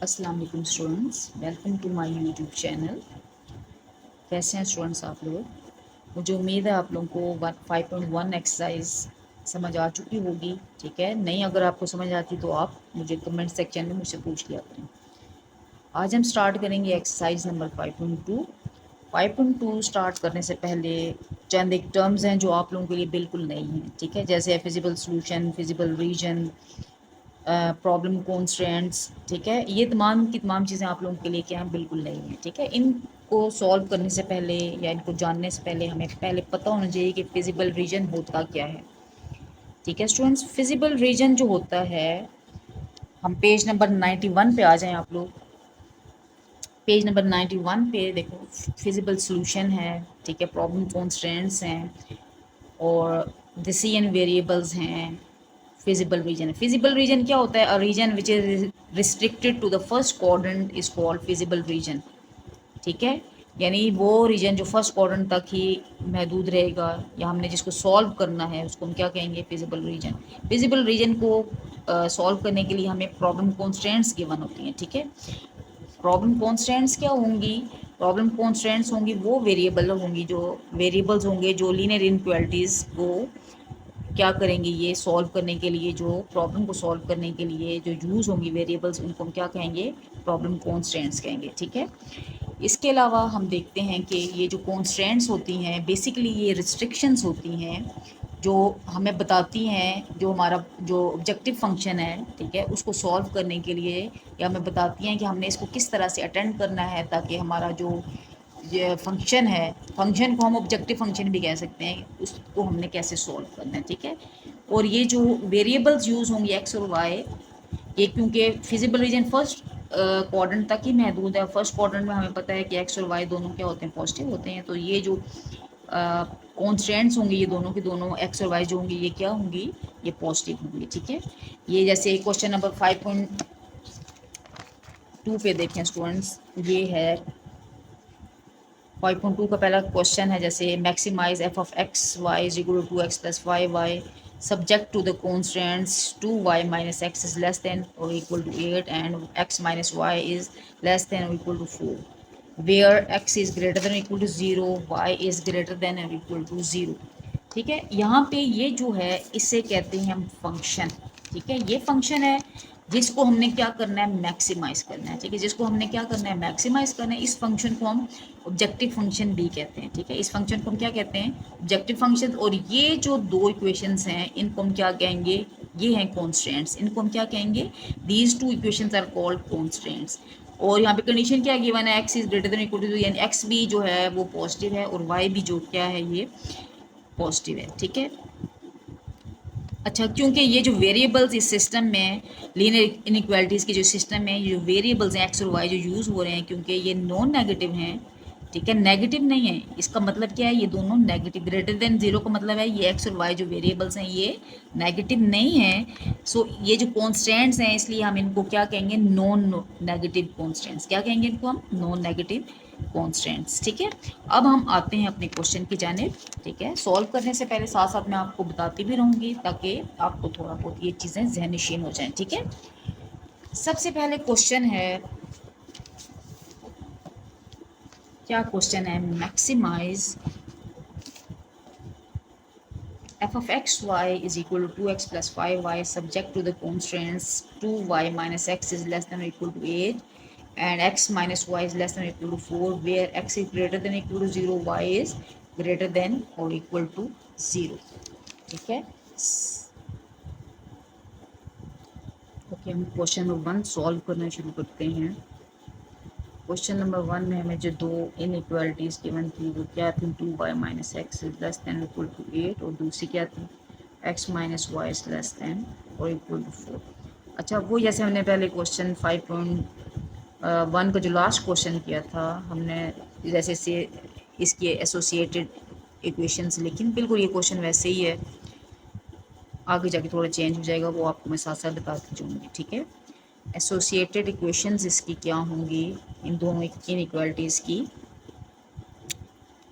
अस्सलाम वालेकुम students, welcome to my YouTube channel. कैसे हैं स्टूडेंट्स आप लोग? मुझे उम्मीद है आप लोगों को 5.1 एक्सरसाइज समझ आ चुकी होगी। ठीक है, नहीं अगर आपको समझ आती तो आप मुझे कमेंट सेक्शन में मुझसे पूछ लिया करें। आज हम स्टार्ट करेंगे एक्सरसाइज नंबर 5.2। 5.2 स्टार्ट करने से पहले चंद एक टर्म्स हैं जो आप लोगों के लिए बिल्कुल नई हैं। ठीक है, जैसे feasible solution, feasible region, problem constraints. ठीक है, ये तमाम की तमाम चीज़ें आप लोगों के लिए क्या हैं, बिल्कुल नहीं है। ठीक है, इनको सॉल्व करने से पहले या इनको जानने से पहले हमें पहले पता होना चाहिए कि फिजिबल रीजन होता क्या है। ठीक है स्टूडेंट्स, फिजिबल रीजन जो होता है, हम पेज नंबर 91 पे आ जाएं आप लोग। पेज नंबर 91 पे देखो, फिजिबल सॉल्यूशन है। ठीक है, प्रॉब्लम कॉन्स्ट्रेंट्स हैं और डिसीजन वेरिएबल्स हैं। फिजिबल रीजन, फिजिबल रीजन क्या होता है? A region which is restricted to the first quadrant is called feasible region. ठीक है, यानी वो रीजन जो फर्स्ट क्वाड्रेंट तक ही महदूद रहेगा या हमने जिसको सॉल्व करना है उसको हम क्या कहेंगे? Feasible region. फिजिबल रीजन को सॉल्व करने के लिए हमें प्रॉब्लम कॉन्स्टेंट्स गिवन होती हैं। ठीक है, प्रॉब्लम कॉन्स्टेंट्स क्या होंगी? प्रॉब्लम कॉन्स्टेंट्स होंगी वो वेरिएबल होंगी, जो वेरिएबल्स होंगे जो लीनियर इनक्वालिटीज़ को क्या करेंगे, ये सॉल्व करने के लिए, जो प्रॉब्लम को सॉल्व करने के लिए जो यूज़ होंगी वेरिएबल्स, उनको हम क्या कहेंगे? प्रॉब्लम कॉन्स्टेंट्स कहेंगे। ठीक है, इसके अलावा हम देखते हैं कि ये जो कॉन्स्टेंट्स होती हैं बेसिकली ये रिस्ट्रिक्शंस होती हैं जो हमें बताती हैं जो हमारा जो ऑब्जेक्टिव फंक्शन है, ठीक है, उसको सॉल्व करने के लिए, या हमें बताती हैं कि हमने इसको किस तरह से अटेंड करना है ताकि हमारा जो ये फंक्शन है, फंक्शन को हम ऑब्जेक्टिव फंक्शन भी कह सकते हैं, उसको हमने कैसे सॉल्व करना है। ठीक है, और ये जो वेरिएबल्स यूज़ होंगे एक्स और वाई, ये क्योंकि फिजिबल रीजन फर्स्ट क्वाड्रेंट तक ही महदूद है। फर्स्ट क्वाड्रेंट में हमें पता है कि एक्स और वाई दोनों क्या होते हैं? पॉजिटिव होते हैं। तो ये जो कॉन्स्टेंट्स होंगी, ये दोनों की दोनों एक्स और वाई जो होंगी, ये क्या होंगी? ये पॉजिटिव होंगी। ठीक है, ये जैसे क्वेश्चन नंबर 5.2 पे देखें स्टूडेंट्स, ये है 5.2 का पहला क्वेश्चन है, जैसे maximize F of X Y is equal to X plus five Y subject to the constants 2y minus X is less than और equal to 8 and x minus Y is less than और equal to 4 where x is greater than equal to 0, y is greater than और equal to 0। ठीक है, यहाँ पे ये जो है इसे कहते हैं हम फंक्शन। ठीक है, ये फंक्शन है जिसको हमने क्या करना है? मैक्सिमाइज करना है। ठीक है, जिसको हमने क्या करना है? मैक्सिमाइज करना है। इस फंक्शन को हम ऑब्जेक्टिव फंक्शन भी कहते हैं। ठीक है, इस फंक्शन को हम क्या कहते हैं? Objective function. और ये जो दो इक्वेशंस हैं इनको हम क्या कहेंगे? ये हैं कॉन्स्टेंट्स। इनको हम क्या कहेंगे? These two equations are called constants. और यहाँ पे कंडीशन क्या गिवन है? X is greater than equal to, यानी एक्स भी जो है वो पॉजिटिव है और वाई भी जो क्या है, ये पॉजिटिव है। ठीक है, अच्छा, क्योंकि ये जो वेरिएबल्स इस सिस्टम में, लीनियर इनइक्वालिटीज़ के जो सिस्टम है, ये जो वेरिएबल्स हैं एक्स और वाई जो यूज़ हो रहे हैं, क्योंकि ये नॉन नेगेटिव हैं। ठीक है, नेगेटिव नहीं है, इसका मतलब क्या है? ये दोनों नेगेटिव, ग्रेटर देन जीरो का मतलब है ये एक्स और वाई जो वेरिएबल्स हैं ये नेगेटिव नहीं है। सो ये जो कॉन्स्टेंट्स हैं, इसलिए हम इनको क्या कहेंगे? Non negative constants. क्या कहेंगे इनको हम? Non negative constants. ठीक है, अब हम आते हैं अपने क्वेश्चन की जानिब। ठीक है, सॉल्व करने से पहले साथ साथ मैं आपको बताती भी रहूँगी ताकि आपको थोड़ा बहुत ये चीज़ें ज़हनशीन हो जाएं। ठीक है, सबसे पहले क्वेश्चन है, क्या क्वेश्चन है? Maximise f of x y is equal to 2x plus 5y subject to the constraints 2y minus x is less than or equal to 8 and x minus y is less than or equal to 4 where x is greater than or equal to 0, y is greater than or equal to 0। ठीक है, okay, हम question number 1 solve करना शुरू करते हैं। Question number 1 में हमें जो दो इनइक्वालिटीज़ गिवन थी वो क्या थी? 2y minus X is less than equal to 8 और दूसरी क्या थी? x minus Y is less than और इक्वल टू 4। अच्छा, वो जैसे हमने पहले क्वेश्चन 5.1 का जो लास्ट क्वेश्चन किया था, हमने जैसे से इसके एसोसिएटेड इक्वेशंस, लेकिन बिल्कुल ये क्वेश्चन वैसे ही है, आगे जाके थोड़ा चेंज हो जाएगा, वो आपको मैं साथ साथ बताती जाऊँगी। ठीक है, एसोसिएटेड इक्वेशंस इसकी क्या होंगी? इन दोनों इनइक्वालिटीज़ की,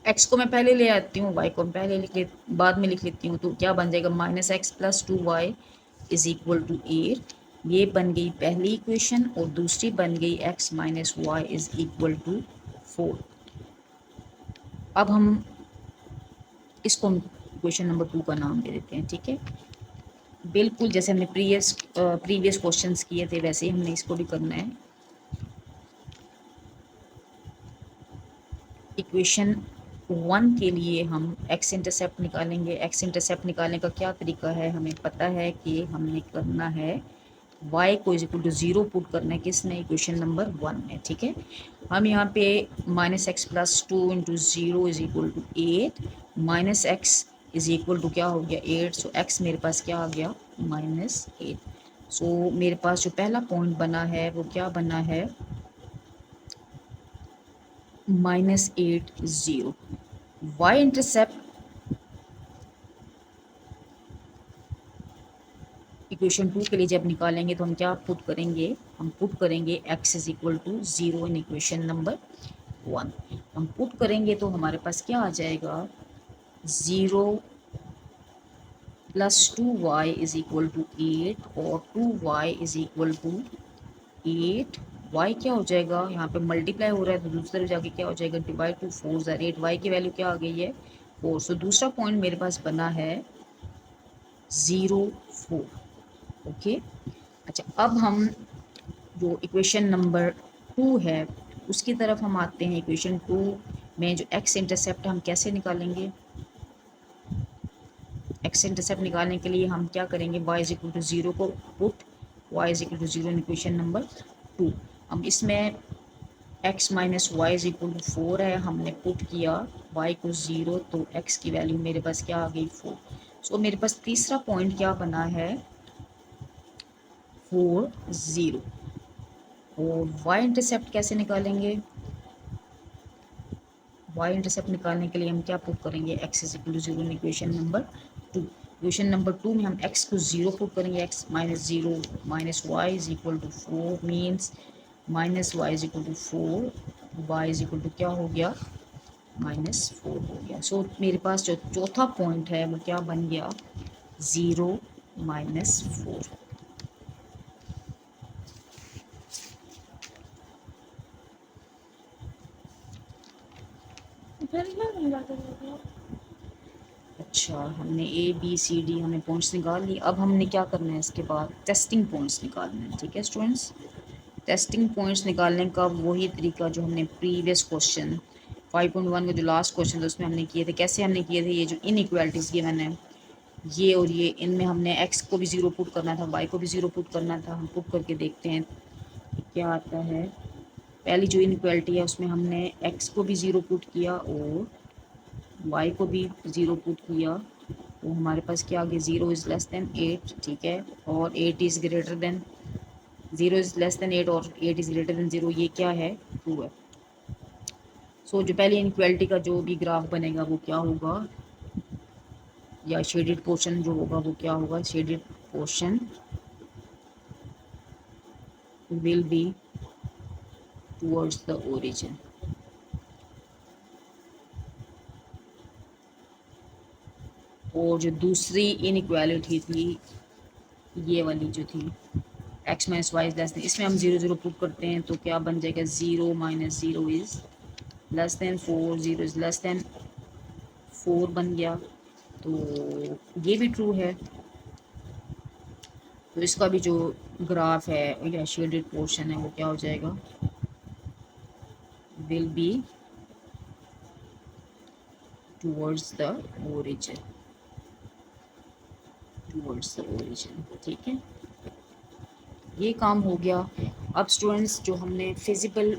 एक्स को मैं पहले ले आती हूँ, वाई को मैं पहले बाद में लिख लेती हूँ, तो क्या बन जाएगा? Minus X plus 2y is equal to 8 ये बन गई पहली इक्वेशन और दूसरी बन गई x minus Y is equal to 4। अब हम इसको क्वेश्चन नंबर 2 का नाम दे देते हैं, ठीक है। बिल्कुल जैसे हमने प्रीवियस क्वेश्चंस किए थे वैसे ही हमने इसको भी करना है। इक्वेशन 1 के लिए हम x इंटरसेप्ट निकालेंगे। x इंटरसेप्ट निकालने का क्या तरीका है, हमें पता है कि हमने करना है y को इक्वल टू 0 पुट करना है किसने, इक्वेशन नंबर 1 में, ठीक है। हम यहाँ पे minus X plus two into zero is equal to 8 minus X is equal to क्या हो गया 8। सो x मेरे पास क्या आ गया -8। सो मेरे पास जो पहला पॉइंट बना है वो क्या बना है -8 0। y इंटरसेप्ट इक्वेशन 2 के लिए जब निकालेंगे तो हम क्या पुट करेंगे, हम पुट करेंगे x is equal to 0 in equation number 1। हम पुट करेंगे तो हमारे पास क्या आ जाएगा 0 plus 2y is equal to 8 और 2y is equal to 8। y क्या हो जाएगा, यहाँ पे मल्टीप्लाई हो रहा है तो दूसरी तरफ जाके क्या हो जाएगा डिवाइड टू 4 ज़र 8। y की वैल्यू क्या आ गई है 4। सो दूसरा पॉइंट मेरे पास बना है 0 4। ओके। अच्छा, अब हम जो इक्वेशन नंबर 2 है उसकी तरफ हम आते हैं। इक्वेशन 2 में जो x इंटरसेप्ट हम कैसे निकालेंगे, x इंटरसेप्ट निकालने के लिए हम क्या करेंगे y इज इक्वल टू 0 को put y is equal to 0 in equation number 2। हम इसमें x minus Y is equal to 4 है, हमने पुट किया y को 0 तो x की वैल्यू मेरे पास क्या आ गई 4। सो मेरे पास तीसरा पॉइंट क्या बना है 4 0। और y इंटरसेप्ट कैसे निकालेंगे, y इंटरसेप्ट निकालने के लिए हम क्या पुट करेंगे x is equal to 0 in equation number 2। Equation number 2 में हम x को 0 पुट करेंगे, x minus 0 minus Y is equal to 4 means minus Y is equal to 4, Y is equal to क्या हो गया -4 हो गया। सो मेरे पास जो चौथा पॉइंट है वो क्या बन गया 0 -4। अच्छा, हमने ए बी सी डी हमने पॉइंट्स निकाल लिए। अब हमने क्या करना है इसके बाद टेस्टिंग पॉइंट्स निकालना है, ठीक है स्टूडेंट्स। टेस्टिंग पॉइंट्स निकालने का वही तरीका जो हमने प्रीवियस क्वेश्चन 5.1 का जो लास्ट क्वेश्चन था उसमें हमने किए थे। कैसे हमने किए थे, ये जो इनइक्वालिटीज़ ये मैंने ये और ये इनमें हमने x को भी 0 पुट करना था, y को भी 0 पुट करना था। हम पुट करके देखते हैं क्या आता है। पहली जो इनइक्वालिटी है उसमें हमने x को भी 0 पुट किया और y को भी 0 पुट किया तो हमारे पास क्या आ गया 0 इज़ लेस देन 8, ठीक है। और 8 is greater than 0 is less then 8 और 8 इज़ ग्रेटर देन 0, ये क्या है 2 है। सो जो पहली इनइक्वालिटी का जो भी ग्राफ बनेगा वो क्या होगा, या शेडेड पोर्शन जो होगा वो क्या होगा, shaded portion will be towards the origin. और जो दूसरी इनइक्वालिटी थी ये वाली जो थी x minus Y is less than, इसमें हम 0 0 पुट करते हैं तो क्या बन जाएगा 0 minus 0 is less then 4, 0 is less then 4 बन गया। तो ये भी ट्रू है। तो इसका भी जो ग्राफ है या शेडेड पोर्शन है वो क्या हो जाएगा will be towards the origin, towards the origin, ठीक है। ये काम हो गया। अब स्टूडेंट्स जो हमने फिजिबल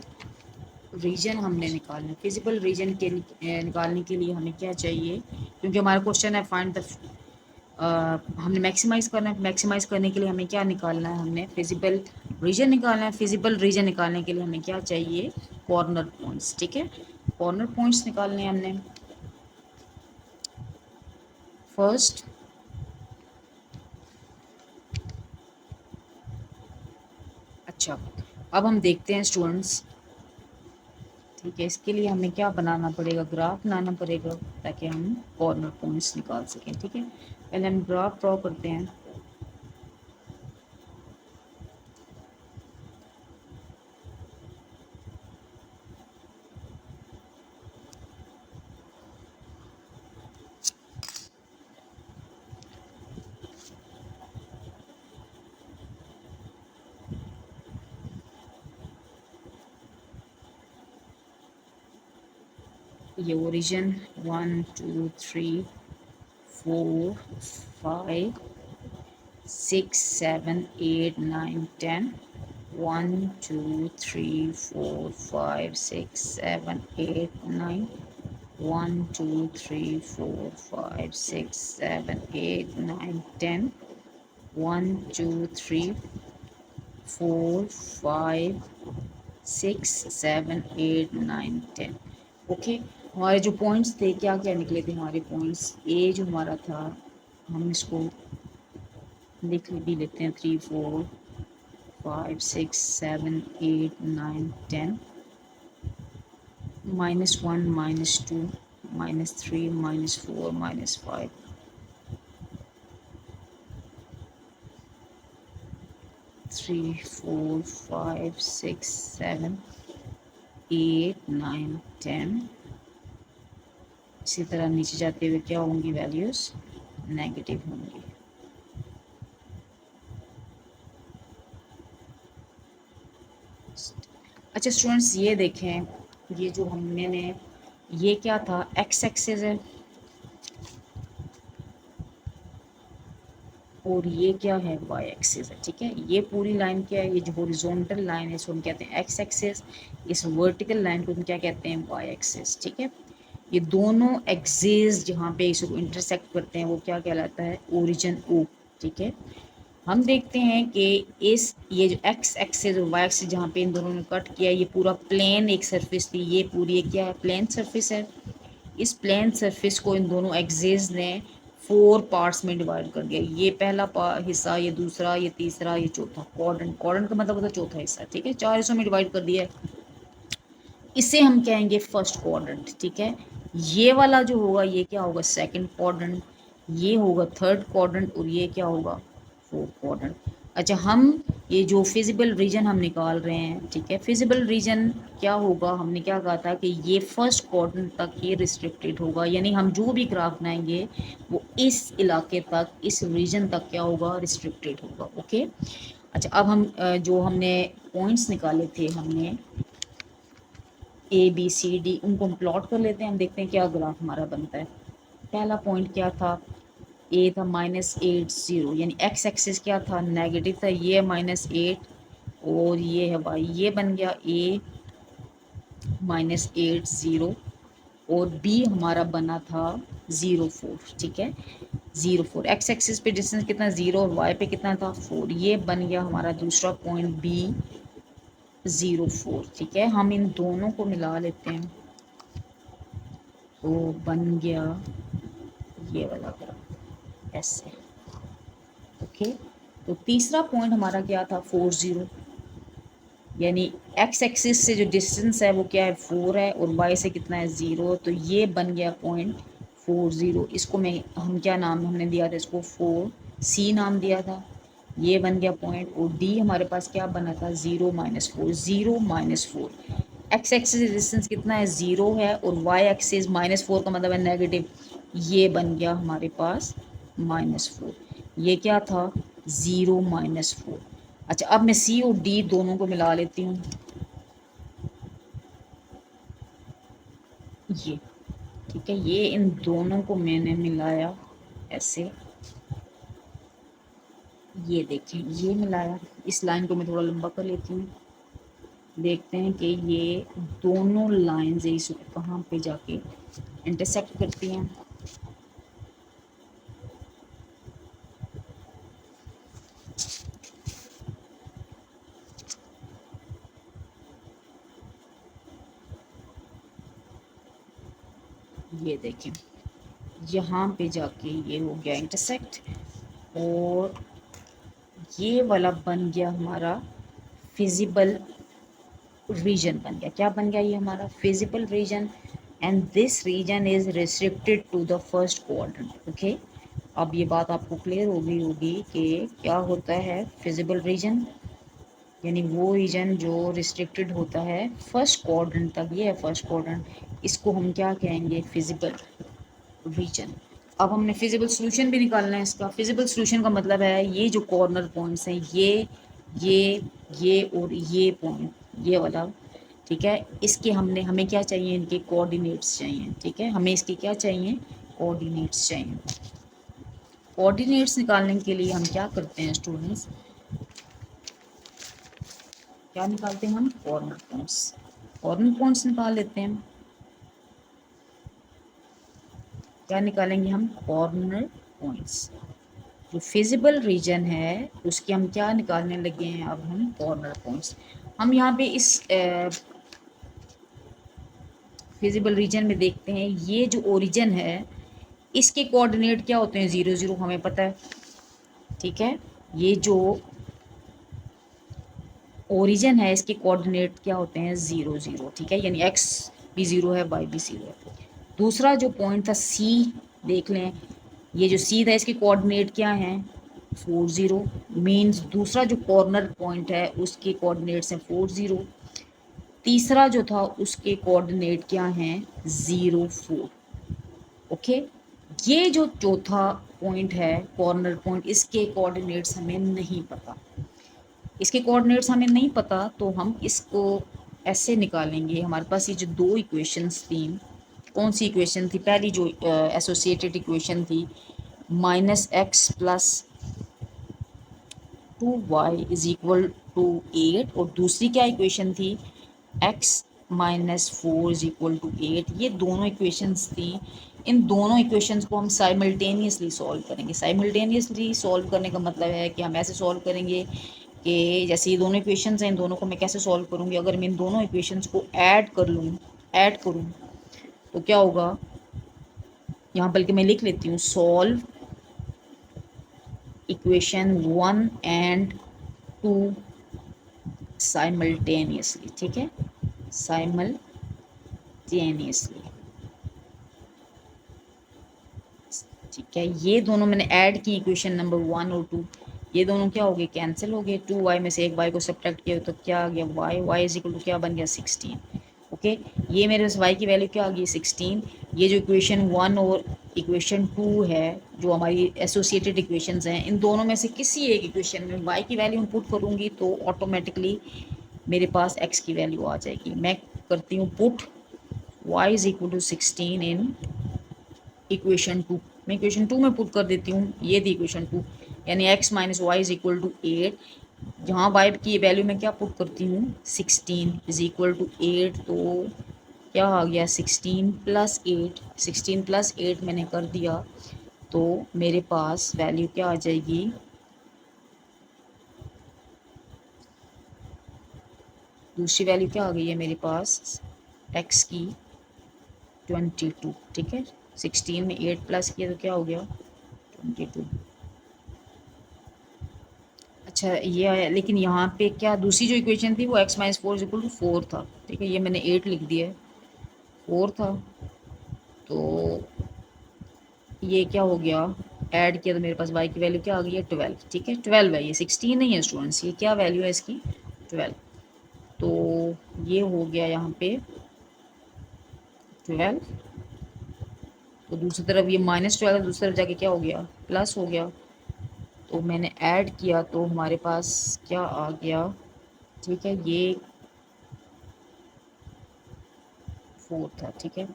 रीजन हमने निकालना, फिजिबल रीजन के निकालने के लिए हमें क्या चाहिए, क्योंकि हमारा क्वेश्चन है फाइंड द हमने मैक्सिमाइज़ करना है। मैक्सिमाइज़ करने के लिए हमें क्या निकालना है, हमने फिजिबल रीजन निकालना है। फिजिबल रीजन निकालने के लिए हमें क्या चाहिए कॉर्नर पॉइंट्स, ठीक है। कॉर्नर पॉइंट्स निकालने हैं हमने। फर्स्ट अच्छा, अब हम देखते हैं स्टूडेंट्स, ठीक है। इसके लिए हमें क्या बनाना पड़ेगा, ग्राफ बनाना पड़ेगा ताकि हम कॉर्नर पॉइंट्स निकाल सकें, ठीक है। पहले हम ग्राफ ड्रॉ करते हैं। ये ओरिजिन 1 2 3 4 5 6 7 8 9 10 1 2 3 4 5 6 7 8 9 1 2 3 4 5 6 7 8 9 10 1 2 3 4 5 6 7 8 9 10। ओके, हमारे जो पॉइंट्स थे क्या क्या निकले थे हमारे पॉइंट्स। ए जो हमारा था, हम इसको लिख भी लेते हैं 3 4 5 6 7 8 9 10 -1 -2 -3 -4 -5 3 4 5 6 7 8 9 10। इसी तरह नीचे जाते हुए क्या होंगी वैल्यूज, नेगेटिव होंगी। अच्छा स्टूडेंट्स, ये देखें, ये जो हमने ने ये क्या था, एक्स एक्सेस है और ये क्या है, वाई एक्सिस है। ठीक है, ये पूरी लाइन क्या है, ये जो हॉरिजॉन्टल लाइन है इसको हम कहते हैं एक्स एक्सिस, इस वर्टिकल लाइन को हम क्या कहते हैं, वाई एक्सिस। ठीक है, ये दोनों एक्सिस जहाँ पे इसको इंटरसेक्ट करते हैं वो क्या कहलाता है, ओरिजिन ओ। ठीक है, हम देखते हैं कि इस ये जो एक्स एक्सिस और वाई एक्सिस जहाँ पे इन दोनों ने कट किया, ये पूरा प्लेन एक सरफेस थी, ये पूरी एक क्या है, प्लेन सरफेस है। इस प्लेन सरफेस को इन दोनों एक्सिस ने 4 पार्ट्स में डिवाइड कर दिया। ये पहला हिस्सा, ये दूसरा, ये तीसरा, ये चौथा। क्वाड्रेंट, क्वाड्रेंट का मतलब होता है चौथा हिस्सा। ठीक है, 4 हिस्सों में डिवाइड कर दिया है। इसे हम कहेंगे फर्स्ट क्वाड्रेंट। ठीक है, ये वाला जो होगा ये क्या होगा, सेकंड क्वाड्रेंट, ये होगा थर्ड क्वाड्रेंट और ये क्या होगा, फोर्थ क्वाड्रेंट। अच्छा, हम ये जो फिजिबल रीजन हम निकाल रहे हैं, ठीक है, फिजिबल रीजन क्या होगा, हमने क्या कहा था कि ये फर्स्ट क्वाड्रेंट तक ये रिस्ट्रिक्टेड होगा, यानी हम जो भी ग्राफ बनाएंगे वो इस इलाके तक, इस रीजन तक क्या होगा, रिस्ट्रिक्टेड होगा। ओके, अच्छा अब हम जो हमने पॉइंट्स निकाले थे, हमने ए बी सी डी, उनको हम प्लॉट कर लेते हैं, हम देखते हैं क्या ग्राफ हमारा बनता है। पहला पॉइंट क्या था, ए था -8 0, यानी एक्स एक्सिस क्या था, नेगेटिव था, ये -8 और ये है वाई, ये बन गया ए -8 0 और बी हमारा बना था 0 4। ठीक है, 0 4, एक्स एक्सिस पे डिस्टेंस कितना 0 और वाई पे कितना था 4, ये बन गया हमारा दूसरा पॉइंट बी 0 4। ठीक है, हम इन दोनों को मिला लेते हैं तो बन गया ये वाला ग्राफ ऐसे। ओके, तो तीसरा पॉइंट हमारा क्या था, 4 0, यानी एक्स एक्सिस से जो डिस्टेंस है वो क्या है, 4 है और वाई से कितना है, 0। तो ये बन गया पॉइंट 4 0। इसको मैं हम क्या नाम हमने दिया था, इसको 4 C नाम दिया था। ये बन गया पॉइंट, और डी हमारे पास क्या बना था, 0 -4, 0 -4। एक्स एक्सिस डिस्टेंस कितना है, 0 है और वाई एक्सिस -4 का मतलब है नेगेटिव, ये बन गया हमारे पास -4। ये क्या था, 0 -4। अच्छा, अब मैं सी और डी दोनों को मिला लेती हूँ। ये ठीक है, ये इन दोनों को मैंने मिलाया ऐसे, ये देखें ये मिलाया। इस लाइन को मैं थोड़ा लंबा कर लेती हूँ, देखते हैं कि ये दोनों लाइंस इस कहाँ पे जाके इंटरसेक्ट करती हैं। ये देखें यहाँ पे जाके ये हो गया इंटरसेक्ट, और ये वाला बन गया हमारा फिजिबल रीजन बन गया। क्या बन गया, ये हमारा feasible region, and this region is restricted to the first quadrant. Okay, अब ये बात आपको क्लियर हो गई होगी कि क्या होता है फिजिबल रीजन, यानी वो रीजन जो रिस्ट्रिक्टेड होता है फर्स्ट क्वाड्रेंट तक। ये है फर्स्ट क्वाड्रेंट, इसको हम क्या कहेंगे, फिजिबल रीजन। अब हमने फिजिबल सोल्यूशन भी निकालना है इसका। फिजिबल सोल्यूशन का मतलब है ये जो कॉर्नर पॉइंट्स हैं, ये और ये पॉइंट, ये वाला, ठीक है। इसके हमें क्या चाहिए, इनके कोऑर्डिनेट्स चाहिए। ठीक है, हमें इसके क्या चाहिए, कोऑर्डिनेट्स चाहिए। कोऑर्डिनेट्स निकालने के लिए हम क्या करते हैं स्टूडेंट्स, क्या निकालते हैं हम, कॉर्नर पॉइंट्स। कॉर्नर पॉइंट्स निकाल लेते हैं। क्या निकालेंगे हम, कॉर्नर पॉइंट्स। जो फिजिबल रीजन है उसके हम क्या निकालने लगे हैं, अब हम कॉर्नर पॉइंट्स। हम यहाँ पे इस फिजिबल रीजन में देखते हैं, ये जो ओरिजिन है इसके कोऑर्डिनेट क्या होते हैं, 0 0, हमें पता है। ठीक है, ये जो ओरिजिन है इसके कोऑर्डिनेट क्या होते हैं, 0 0। ठीक है, यानी x भी 0 है, y भी 0 है। दूसरा जो पॉइंट था C, देख लें, ये जो C था इसके कोऑर्डिनेट क्या हैं, 4 0। मीन्स दूसरा जो कॉर्नर पॉइंट है उसके कोऑर्डिनेट्स हैं 4 0। तीसरा जो था उसके कोऑर्डिनेट क्या हैं, 0 4। ओके, ये जो चौथा पॉइंट है कॉर्नर पॉइंट, इसके कोऑर्डिनेट्स हमें नहीं पता। इसके कोऑर्डिनेट्स हमें नहीं पता तो हम इसको ऐसे निकालेंगे। हमारे पास ये जो दो इक्वेशंस थी, कौन सी इक्वेशन थी, पहली जो एसोसिएटेड इक्वेशन थी, -x + 2y = 8, और दूसरी क्या इक्वेशन थी, x - 4 = 8। ये दोनों इक्वेशंस थी। इन दोनों इक्वेशंस को हम साइमल्टेनियसली सॉल्व करेंगे। साइमल्टेनियसली सॉल्व करने का मतलब है कि हम ऐसे सॉल्व करेंगे कि जैसे ये दोनों इक्वेशंस हैं, इन दोनों को मैं कैसे सॉल्व करूँगी, अगर मैं इन दोनों इक्वेशंस को ऐड करूँ तो क्या होगा, यहाँ बल्कि मैं लिख लेती हूँ, सॉल्व इक्वेशन 1 एंड 2 साइमल्टेनियसली। ठीक है, साइमल्टेनियसली। ठीक है, ये दोनों मैंने ऐड की, इक्वेशन नंबर 1 और 2, ये दोनों क्या हो गए, कैंसिल हो गए। 2y में से एक y को सब्ट्रैक्ट किया तो क्या आ गया, y इक्वल टू क्या बन गया, 16। ओके, ये मेरे पास y की वैल्यू क्या आ गई, 16। ये जो इक्वेशन 1 और इक्वेशन 2 है, जो हमारी एसोसिएटेड इक्वेशंस हैं, इन दोनों में से किसी एक इक्वेशन में y की वैल्यू पुट करूँगी तो ऑटोमेटिकली मेरे पास x की वैल्यू आ जाएगी। मैं करती हूँ पुट y = 16 इन इक्वेशन 2। मैं इक्वेशन 2 में पुट कर देती हूँ, ये थी इक्वेशन 2, यानी x - y = 8। जहाँ y की वैल्यू में क्या पुट करती हूँ, 16 = 8, तो क्या आ गया, 16 + 8। 16 + 8 मैंने कर दिया तो मेरे पास वैल्यू क्या आ जाएगी, दूसरी वैल्यू क्या आ गई है मेरे पास, x की 22। ठीक है, 16 में 8 प्लस किया तो क्या हो गया, 22। अच्छा ये आया, लेकिन यहाँ पे क्या दूसरी जो इक्वेशन थी वो x - 4 = 4 था। ठीक है, ये मैंने 8 लिख दिया है, 4 था, तो ये क्या हो गया, ऐड किया तो मेरे पास y की वैल्यू क्या आ गई है, 12। ठीक है, 12 है, ये 16 नहीं है स्टूडेंट्स, ये क्या वैल्यू है इसकी, 12। तो ये हो गया यहाँ पे 12, तो दूसरी तरफ ये -12, दूसरी तरफ जाके क्या हो गया, प्लस हो गया। तो मैंने ऐड किया तो हमारे पास क्या आ गया, ठीक है, ये 4 था। ठीक है,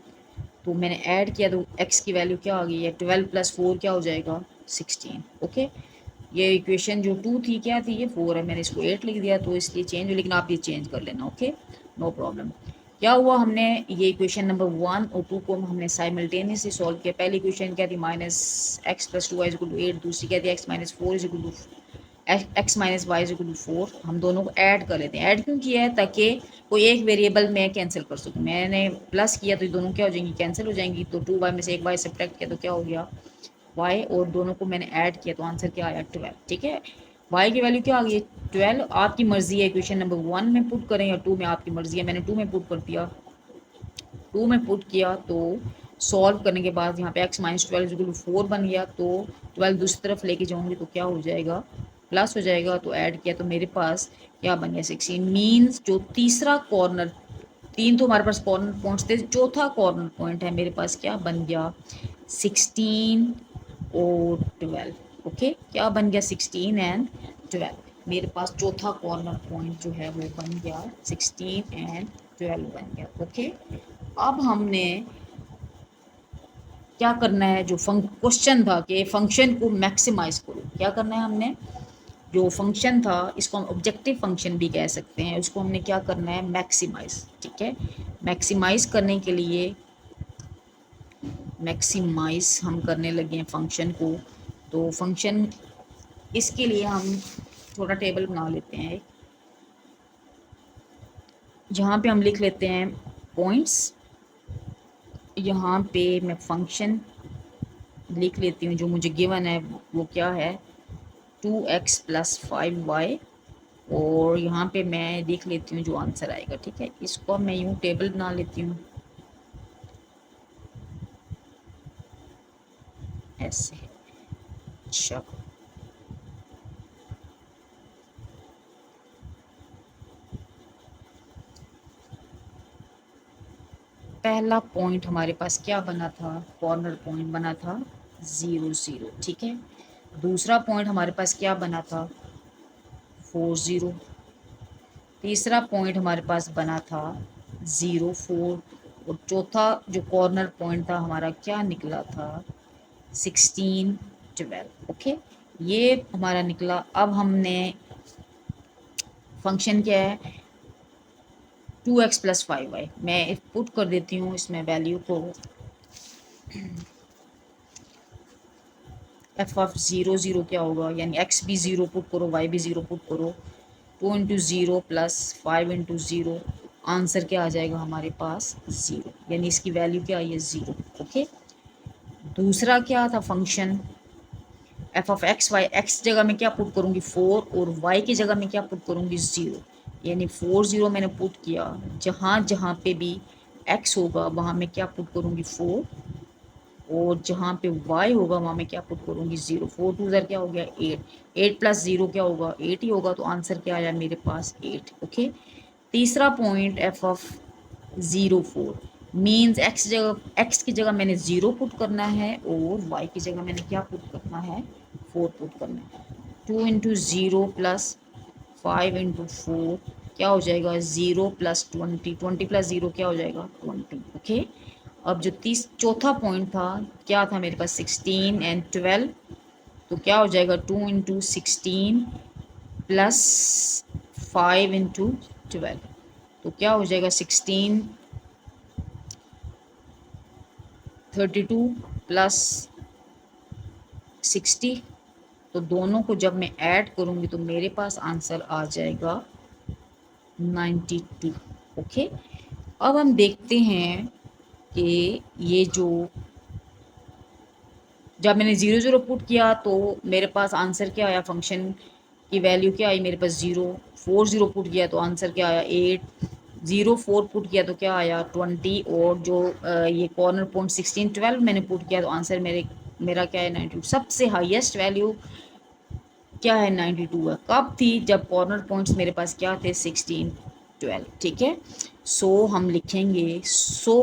तो मैंने ऐड किया तो x की वैल्यू क्या आ गई है, 12 + 4 क्या हो जाएगा, 16। ओके, ये इक्वेशन जो 2 थी क्या थी, ये 4 है, मैंने इसको 8 लिख दिया तो इसलिए चेंज हो, लेकिन आप ये चेंज कर लेना। Okay, no problem. क्या हुआ, हमने ये इक्वेशन नंबर 1 और 2 को हमने साइमल्टेनियसली सॉल्व किया। पहली इक्वेशन क्या थी, -x + 2y = 8, दूसरी क्या थी, x - 4 x - y = 4। हम दोनों को ऐड कर लेते हैं। ऐड क्यों किया है, ताकि कोई एक वेरिएबल में कैंसिल कर सकूँ। मैंने प्लस किया तो ये दोनों क्या हो जाएंगी, कैंसिल हो जाएंगी। तो 2y में से एक y सब्ट्रैक्ट किया तो क्या हो गया, y, और दोनों को मैंने ऐड किया तो आंसर क्या आया, 12। ठीक है, y की वैल्यू क्या आ गई, 12। आपकी मर्जी है इक्वेशन नंबर 1 में पुट करें या 2 में, आपकी मर्जी है। मैंने 2 में पुट कर दिया, 2 में पुट किया तो सॉल्व करने के बाद यहाँ पे x - 12 = 4 बन गया। तो 12 दूसरी तरफ लेके जाऊँगी तो क्या हो जाएगा, प्लस हो जाएगा। तो ऐड किया तो मेरे पास क्या बन गया, 16। मीन्स जो तीसरा कॉर्नर, 3 तो हमारे पास कॉर्नर पॉइंट्स थे, चौथा कॉर्नर पॉइंट है मेरे पास क्या बन गया, 16 और 12। ओके, क्या बन गया, 16 एंड 12। मेरे पास चौथा कॉर्नर पॉइंट जो है वो बन गया 16 एंड 12 बन गया। ओके, अब हमने क्या करना है, जो क्वेश्चन था कि फंक्शन को मैक्सिमाइज करो, क्या करना है हमने, जो फंक्शन था इसको हम ऑब्जेक्टिव फंक्शन भी कह सकते हैं, उसको हमने क्या करना है, मैक्सिमाइज। ठीक है, मैक्सिमाइज करने के लिए मैक्सिमाइज हम करने लगे हैं फंक्शन को। तो फंक्शन, इसके लिए हम छोटा टेबल बना लेते हैं, जहाँ पे हम लिख लेते हैं पॉइंट्स। यहाँ पे मैं फंक्शन लिख लेती हूँ, जो मुझे गिवन है वो क्या है, 2x प्लस 5y। और यहाँ पे मैं देख लेती हूँ जो आंसर आएगा। ठीक है, इसको मैं यूँ टेबल बना लेती हूँ ऐसे। अच्छा, पहला पॉइंट हमारे पास क्या बना था, कॉर्नर पॉइंट बना था 0 0। ठीक है, दूसरा पॉइंट हमारे पास क्या बना था, 4 0। तीसरा पॉइंट हमारे पास बना था 0 4। और चौथा जो कॉर्नर पॉइंट था हमारा क्या निकला था, 16 12। ओके, ये हमारा निकला। अब हमने फंक्शन क्या है, 2x प्लस 5y। मैं पुट कर देती हूँ इसमें वैल्यू को, एफ ऑफ 0 0 क्या होगा, यानी x भी 0 पुट करो, y भी 0 पुट करो, 2 इंटू 0 प्लस 5 इंटू 0, आंसर क्या आ जाएगा हमारे पास 0, यानी इसकी वैल्यू क्या आई है 0। ओके, दूसरा क्या था function, F of X Y, X जगह में क्या पुट करूँगी 4, और वाई की जगह में क्या पुट करूँगी 0, यानी 4 0 मैंने पुट किया। जहाँ जहाँ पे भी एक्स होगा वहाँ मैं क्या पुट करूँगी 4, और जहाँ पे y होगा वहाँ मैं क्या पुट करूँगी 0। 4 2 ज़र क्या हो गया 8, 8 प्लस 0 क्या होगा 8 ही होगा, तो आंसर क्या आया मेरे पास 8। ओके, तीसरा point F of 0 4 means x की जगह मैंने 0 पुट करना है, और y की जगह मैंने क्या पुट करना है 4 पुट करना है। 2 इंटू 0 प्लस 5 इंटू 4 क्या हो जाएगा 0 प्लस 20, 20 प्लस 0 क्या हो जाएगा 20। ओके, अब जो चौथा पॉइंट था क्या था मेरे पास 16 एंड 12, तो क्या हो जाएगा 2 इंटू 16 प्लस 5 इंटू 12, तो क्या हो जाएगा 16 32 प्लस 60। तो दोनों को जब मैं ऐड करूँगी तो मेरे पास आंसर आ जाएगा 92। ओके, अब हम देखते हैं कि ये जो, जब मैंने 0 0 पुट किया तो मेरे पास आंसर क्या आया, फंक्शन की वैल्यू क्या आई मेरे पास 0। 4 0 पुट किया तो आंसर क्या आया 8। 0 4 पुट किया तो क्या आया 20, और जो ये कॉर्नर पॉइंट 16 12 मैंने पुट किया तो आंसर मेरा क्या है 92। सबसे हाईएस्ट वैल्यू क्या है 92 है, कब थी, जब कॉर्नर पॉइंट्स मेरे पास क्या थे 16 12। ठीक है, सो हम लिखेंगे, so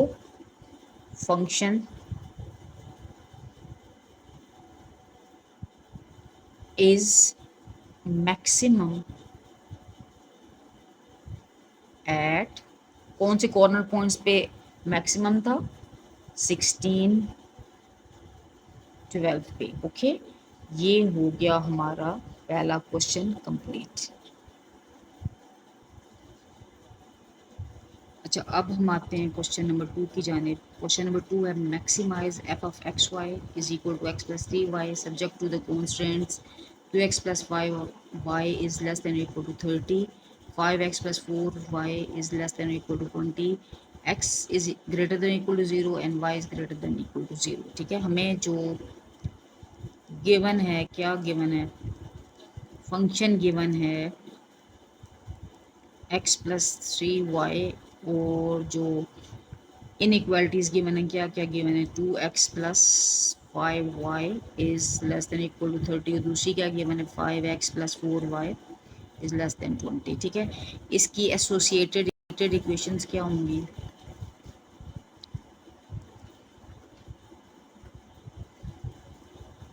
function is maximum at, कौन से कॉर्नर पॉइंट्स पे मैक्सिमम था 16 12 पे। ओके, ये हो गया हमारा पहला क्वेश्चन कंप्लीट। अच्छा, अब हम आते हैं क्वेश्चन नंबर 2 की जानिब। क्वेश्चन नंबर 2 है maximise F of X Y is equal to X plus 3y subject to the constants 2x plus 5y is less than equal to 30, 5x plus 4y is less than equal to 20, x is greater than equal to 0 and y is greater than equal to 0। ठीक है, हमें जो given है, क्या given है, function given है x plus 3y, और जो इनइक्वालिटीज़ गिवन है, क्या क्या गिवन है, 2x plus 5y is less than equal to 30, और दूसरी क्या गिवन है 5x plus 4y is less then 20। ठीक है, इसकी एसोसिएटेड इक्वेशंस क्या होंगी,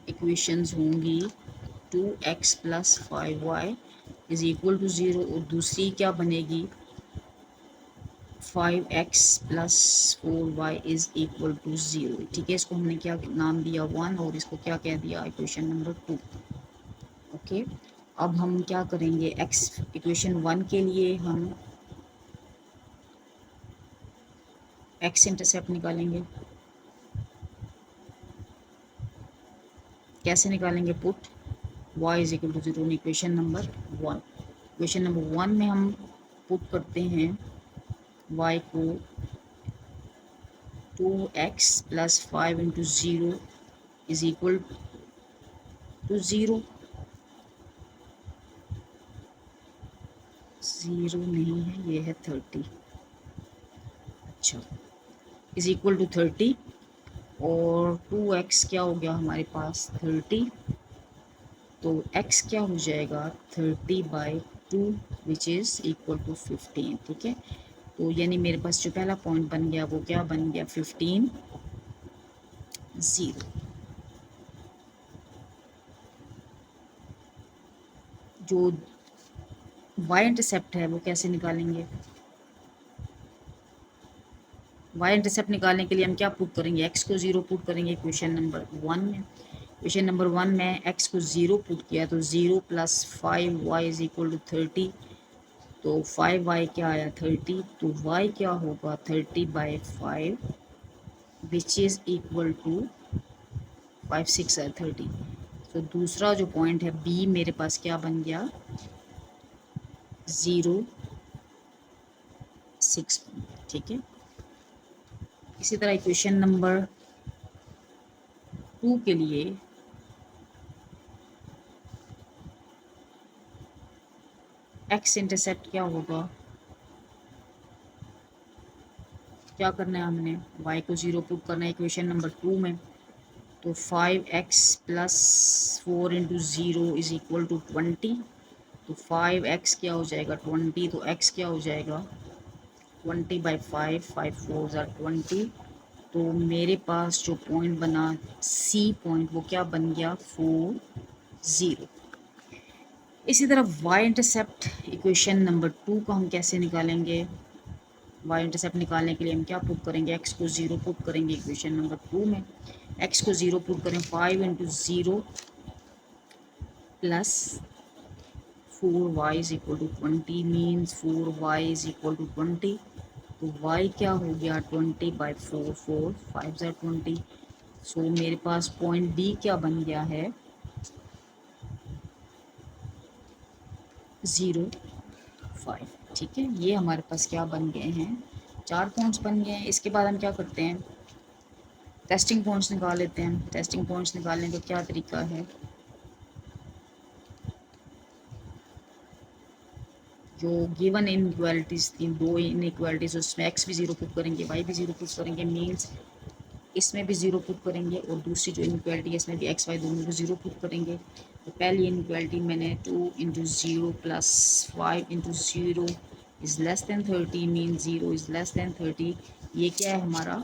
इक्वेशंस होंगी 2x plus 5y is equal to 0, और दूसरी क्या बनेगी 5x+4y इज इक्वल टू 0। ठीक है, इसको हमने क्या नाम दिया 1 और इसको क्या कह दिया इक्वेशन नंबर 2। ओके, अब हम क्या करेंगे एक्स इक्वेशन 1 के लिए हम एक्स इंटरसेप्ट निकालेंगे। कैसे निकालेंगे, put y is equal to 0 equation number 1। Equation number 1 में हम पुट करते हैं y को 2x+5 into 0 is equal to 0। 0 नहीं है, ये है 30। अच्छा, इज इक्वल टू 30 और 2x क्या हो गया हमारे पास 30, तो x क्या हो जाएगा 30/2 विच इज़ इक्वल टू 15। ठीक है, तो यानी मेरे पास जो पहला पॉइंट बन गया वो क्या बन गया 15 0। जो y इंटरसेप्ट है वो कैसे निकालेंगे, y इंटरसेप्ट निकालने के लिए हम क्या पुट करेंगे, x को 0 पुट करेंगे इक्वेशन नंबर 1 में। इक्वेशन नंबर 1 में x को 0 पुट किया तो 0 + 5y इज इक्वल टू 30, तो 5y क्या आया 30, तो y क्या होगा 30/5 विच इज़ इक्वल टू 5 6 है 30। तो दूसरा जो पॉइंट है b मेरे पास क्या बन गया 0 6। ठीक है, इसी तरह इक्वेशन नंबर 2 के लिए x इंटरसेप्ट क्या होगा, क्या करना है हमने y को 0 पुट करना है इक्वेशन नंबर 2 में, तो 5x+4 into 0 is equal to 20, तो 5x क्या हो जाएगा 20, तो x क्या हो जाएगा 20/5, 5 4 ज़ा 20। तो मेरे पास जो पॉइंट बना C पॉइंट वो क्या बन गया 4 0। इसी तरह y इंटरसेप्ट इक्वेशन नंबर 2 को हम कैसे निकालेंगे, y इंटरसेप्ट निकालने के लिए हम क्या पुट करेंगे x को 0 पुट करेंगे इक्वेशन नंबर 2 में। x को 0 पुट करें 5 into 0 plus 4y is equal to 20 means 4y is equal to 20, तो y क्या हो गया 20/4 4 5 ज़ा 20। सो मेरे पास पॉइंट D क्या बन गया है 0 5। ठीक है, ये हमारे पास क्या बन गए हैं 4 पॉइंट्स बन गए हैं। इसके बाद हम क्या करते हैं टेस्टिंग पॉइंट्स निकाल लेते हैं। टेस्टिंग पॉइंट्स निकालने का क्या तरीका है, जो गिवन इनइक्वालिटीज़ थी 2 इनइक्वालिटीज़ उसमें x भी 0 पुट करेंगे y भी 0 पुट करेंगे मीन्स इसमें भी 0 पुट करेंगे और दूसरी जो इनइक्वालिटी है इसमें भी x y दोनों को 0 पुट करेंगे। तो पहली इनइक्वालिटी मैंने 2 into 0 plus 5 into 0 is less than 30 mean 0 is less than 30, ये क्या है हमारा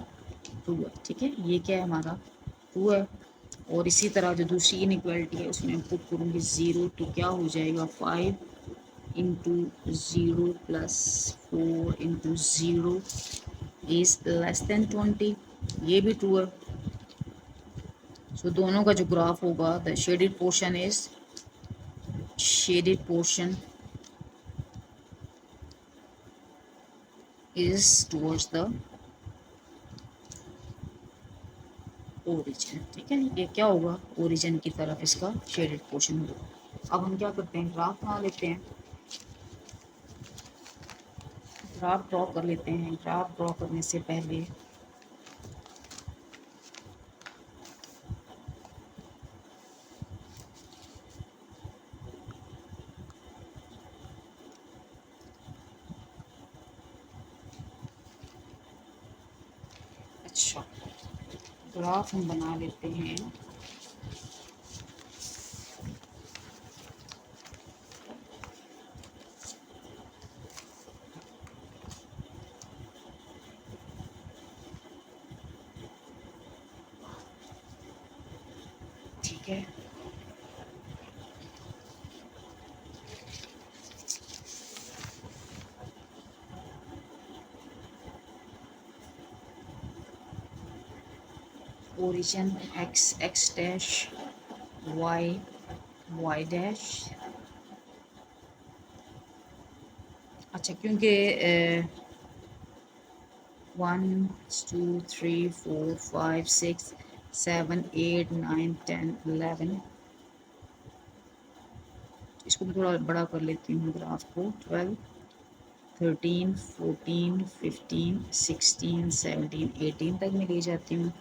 2 है। ठीक है, ये क्या है हमारा 2 है। और इसी तरह जो दूसरी इनइक्वालिटी है उसमें पुट करूँगी 0, तो क्या हो जाएगा 5 into 0 plus 4 into 0 is less then 20, ये भी 2 है। सो दोनों का जो ग्राफ होगा the shaded portion is towards the origin. ठीक है, ये क्या होगा ओरिजिन की तरफ इसका शेडेड पोर्शन होगा। अब हम क्या करते हैं ग्राफ बना लेते हैं, ग्राफ ड्रॉ कर लेते हैं। ग्राफ ड्रॉ करने से पहले अच्छा ग्राफ हम बना लेते हैं। ठीक है, origin X X dash, Y Y dash. अच्छा, क्योंकि 1 2 3 4 5 6 7 8 9 10 11, इसको मैं थोड़ा बड़ा कर लेती हूँ ग्राफ को। 12 13 14 15 16 17 18 तक मैं ले जाती हूँ।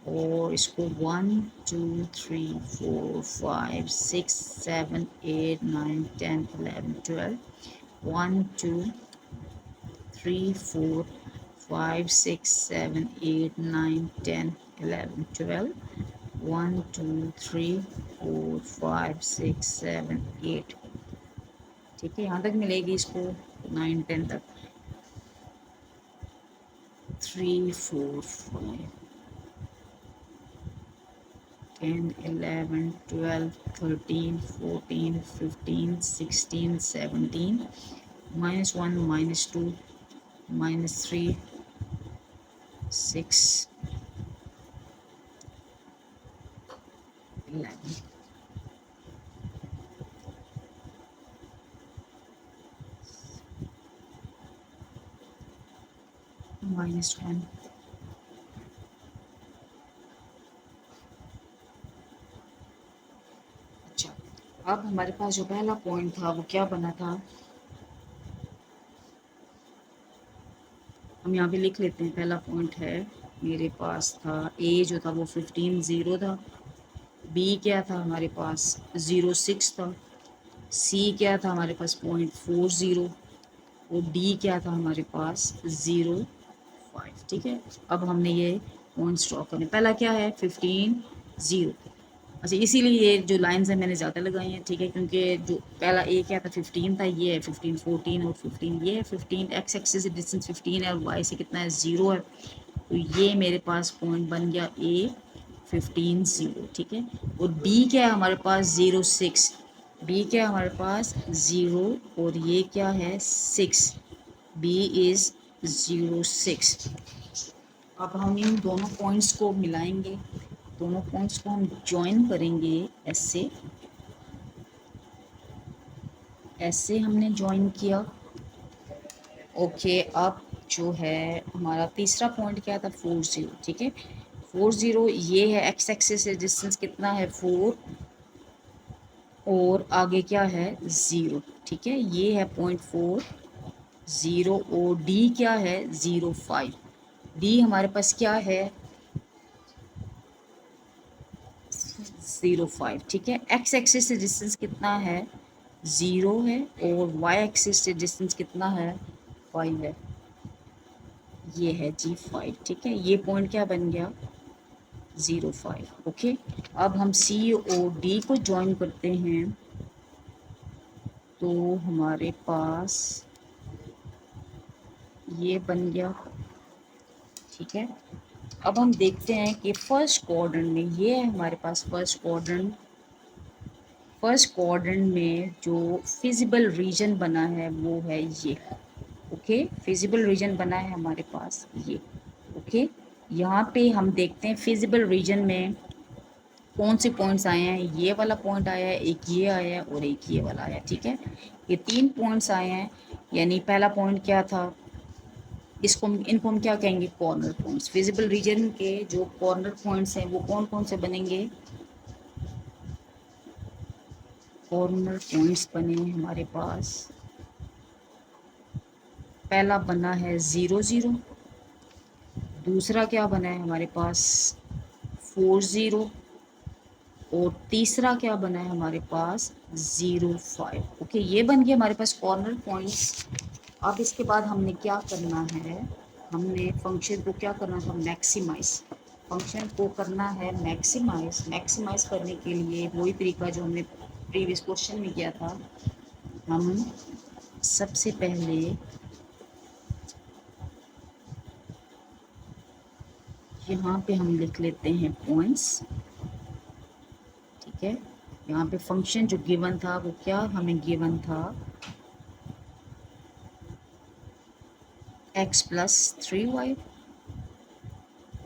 और इसको 1 2 3 4 5 6 7 8 9 10 11 12, 1 2 3 4 5 6 7 8 9 10 11 12, 1 2 3 4 5 6 7 8। ठीक है, यहाँ तक मिलेगी इसको 9 10 तक। 3 4 5 10 11 12 13 14 15 16 17, -1 -2 -3 6 11। -1। अच्छा, अब हमारे पास जो पहला पॉइंट था वो क्या बना था, हम यहाँ पे लिख लेते हैं। पहला पॉइंट है मेरे पास था, ए जो था वो 15 0 था, बी क्या था हमारे पास 0 6 था, सी क्या था हमारे पास 0.40, और डी क्या था हमारे पास 0.5। ठीक है, अब हमने ये पॉइंट्स ड्रॉ करने। पहला क्या है 15 0। अच्छा, इसीलिए ये जो लाइंस हैं मैंने ज़्यादा लगाई हैं। ठीक है, क्योंकि जो पहला ए क्या था 15 था, ये है 15 14 और 15 ये है 15। एक्स एक्सिस से डिस्टेंस 15 है और वाई से कितना है 0 है, तो ये मेरे पास पॉइंट बन गया ए 15 0। ठीक है, और बी क्या है हमारे पास 0 6, बी क्या है हमारे पास 0 और ये क्या है 6, बी इज़ 0 6। अब हम इन दोनों पॉइंट्स को मिलाएंगे, दोनों पॉइंट्स को हम ज्वाइन करेंगे ऐसे, ऐसे हमने ज्वाइन किया। ओके, अब जो है हमारा तीसरा पॉइंट क्या था 40। ठीक है, 40 ये है, एक्स एक्सिस से डिस्टेंस कितना है 4 और आगे क्या है 0। ठीक है, ये है 0.40 और डी क्या है 0.5। डी हमारे पास क्या है 0.5। ठीक है, एक्स एक्सिस से डिस्टेंस कितना है 0 है और वाई एक्सिस से डिस्टेंस कितना है 5 है, ये है जी 5। ठीक है, ये पॉइंट क्या बन गया 0.5। ओके, अब हम सी और डी को ज्वाइन करते हैं, तो हमारे पास ये बन गया। ठीक है, अब हम देखते हैं कि फर्स्ट क्वाड्रेंट में, ये है हमारे पास फर्स्ट क्वाड्रेंट। फर्स्ट क्वाड्रेंट में जो फिजिबल रीजन बना है वो है ये। ओके, फिजिबल रीजन बना है हमारे पास ये। ओके, यहाँ पे हम देखते हैं फिजिबल रीजन में कौन से पॉइंट्स आए हैं। ये वाला पॉइंट आया है, एक ये आया है और एक ये वाला आया है। ठीक है, ये 3 पॉइंट्स आए हैं। यानी पहला पॉइंट क्या था, इसको इनको हम क्या कहेंगे कॉर्नर पॉइंट्स। फिजिबल रीजन के जो कॉर्नर पॉइंट्स हैं वो कौन कौन से बनेंगे, कॉर्नर पॉइंट्स बने हमारे पास। पहला बना है 0 0, दूसरा क्या बना है हमारे पास 40 और तीसरा क्या बना है हमारे पास 0.5। ओके, ये बन गया हमारे पास कॉर्नर पॉइंट्स। अब इसके बाद हमने क्या करना है, हमने फंक्शन को क्या करना था मैक्सिमाइज। फंक्शन को करना है मैक्सिमाइज। मैक्सिमाइज करने के लिए वही तरीका जो हमने प्रीवियस क्वेश्चन में किया था। हम सबसे पहले यहाँ पे हम लिख लेते हैं पॉइंट्स। ठीक है, यहाँ पे फंक्शन जो गिवन था वो क्या हमें गिवन था x + 3y।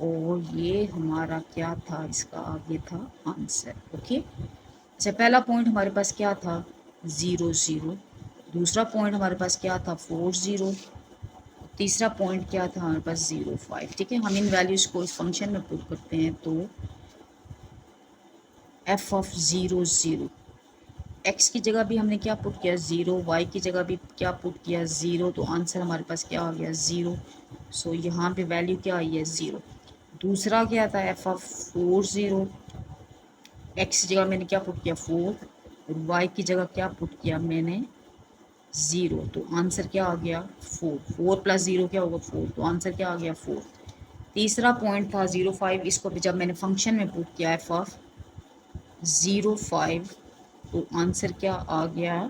और ये हमारा क्या था, इसका ये था आंसर। ओके, अच्छा पहला पॉइंट हमारे पास क्या था 0 0, दूसरा पॉइंट हमारे पास क्या था 4 0, तीसरा पॉइंट क्या था हमारे पास 0 5। ठीक है, हम इन वैल्यूज को इस फंक्शन में पुट करते हैं तो f ऑफ 0 0, x की जगह भी हमने क्या पुट किया 0, y की जगह भी क्या पुट किया 0, तो आंसर हमारे पास क्या आ गया 0। सो यहाँ पे वैल्यू क्या आई है 0। दूसरा क्या था f ऑफ 4 0, x की जगह मैंने क्या पुट किया 4 और y की जगह क्या पुट किया मैंने 0, तो आंसर क्या आ गया 4। 4 प्लस 0 क्या होगा 4, तो आंसर क्या आ गया 4। तीसरा पॉइंट था 0 5, इसको भी जब मैंने फंक्शन में पुट किया f ऑफ 0 5, तो आंसर क्या आ गया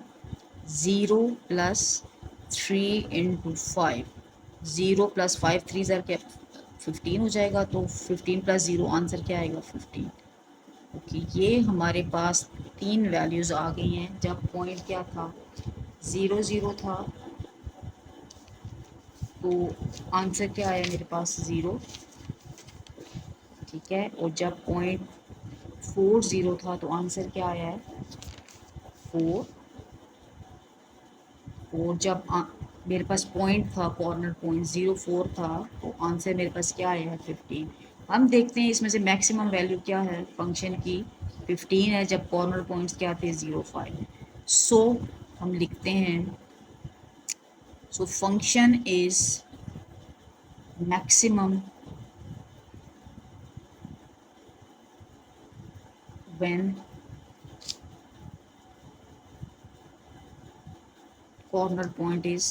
0 प्लस 3 इंटू 5, 0 प्लस 5 3 ज़र क्या 15 हो जाएगा, तो 15 प्लस 0 आंसर क्या आएगा 15। ओके, ये हमारे पास तीन वैल्यूज़ आ गई हैं। जब पॉइंट क्या था 0 0 था तो आंसर क्या आया मेरे पास 0। ठीक है, और जब पॉइंट 4 0 था तो आंसर क्या आया है 4। और जब मेरे पास पॉइंट था कॉर्नर पॉइंट 0 4 था तो आंसर मेरे पास क्या आया है 15। हम देखते हैं इसमें से मैक्सिमम वैल्यू क्या है फंक्शन की 15 है, जब कॉर्नर पॉइंट्स क्या थे 0 5। सो हम लिखते हैं सो function is maximum when corner point is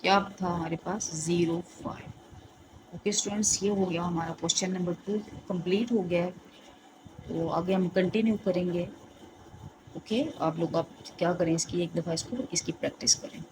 क्या था हमारे पास 0 5। ओके स्टूडेंट्स, ये हो गया हमारा क्वेश्चन नंबर 2 कंप्लीट हो गया है। तो आगे हम कंटिन्यू करेंगे। ओके, आप लोग आप क्या करें इसकी एक दफ़ा इसकी प्रैक्टिस करें।